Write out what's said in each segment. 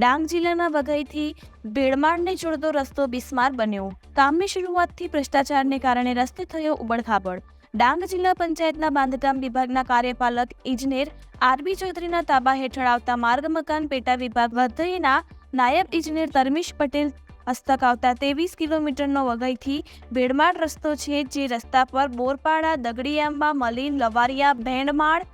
ડાંગ જિલ્લાના વઘઈથી ભેળમાળને જોડતો રસ્તો બિસ્માર બન્યો। કામની શરૂઆતથી ભ્રષ્ટાચારને કારણે રસ્તે થયો ઉબડખાબડ। ડાંગ જિલ્લા પંચાયતના બાંધકામ વિભાગના કાર્યપાલક ઇજનેર આરબી ચૌધરીના તાબા હેઠળ આવતા માર્ગ મકાન પેટા વિભાગ વઘઈના નાયબ ઇજનેર ધર્મેશ પટેલ હસ્તક આવતા 23 કિલોમીટરનો વઘઈથી ભેળમાળ રસ્તો છે, જે રસ્તા પર બોરપાડા, દગડીયાંબા, મલીન, લવારિયા, ભેંડમાળ,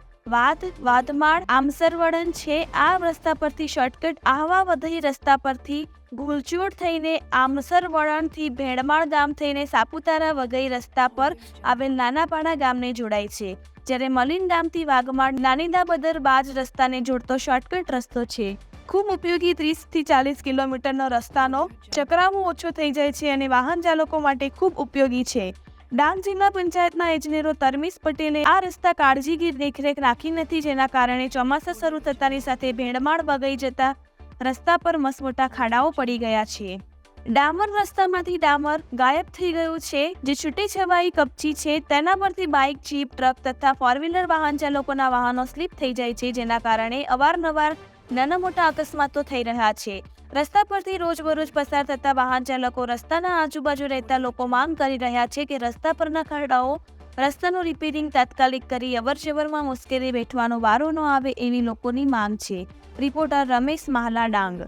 વાધમાળ, આમસરવડન છે। આ રસ્તા પરથી શોર્ટકટ આહવા વઘઈ રસ્તા પરથી ગુલચોડ થઈને આમસરવડનથી ભેંડમાળ ગામ થઈને સાપુતારા વઘઈ રસ્તા પર આવેલ નાનાપાડા ગામને જોડાય છે, જ્યારે મલીન ગામથી વાઘમાળ નાનીદાબદર બાજ રસ્તાને જોડતો શોર્ટકટ રસ્તો છે। ખૂબ ઉપયોગી 30 થી 40 કિલોમીટરનો રસ્તાનો ચકરાવો ઓછો થઈ જાય છે અને વાહન ચાલકો માટે ખૂબ ઉપયોગી છે। ડાંગ જિલ્લા પંચાયતના ઇજનેરો ધર્મેશ પટેલે આ રસ્તા કાળજીગીર દેખરેખ રાખી નથી, જેના કારણે ચોમાસા શરૂ થતાની સાથે ભેંડમાળ વઘઈ જતા રસ્તા પર મસમોટા ખાડાઓ પડી ગયા છે। ડામર રસ્તામાંથી ડામર ગાયબ થઈ ગયું છે, જે છૂટેછવાઈ કપચી છે। તેના પરથી બાઇક, જીપ, ટ્રક તથા ફોર વ્હીલર વાહન ચાલકોના વાહનો સ્લીપ થઈ જાય છે, જેના કારણે અવારનવાર નાના મોટા અકસ્માતો થઈ રહ્યા છે। રસ્તા પરથી રોજબરોજ પસાર થતા વાહન ચાલકો રસ્તાના આજુબાજુ રહેતા લોકો માંગ કરી રહ્યા છે કે રસ્તા પરના ખાડાઓ રસ્તાનું રિપેરિંગ તાત્કાલિક કરી અવરજવરમાં મુશ્કેલી વેઠવાનો વારો ન આવે એવી લોકોની માંગ છે। રિપોર્ટર રમેશ માહલા, ડાંગ।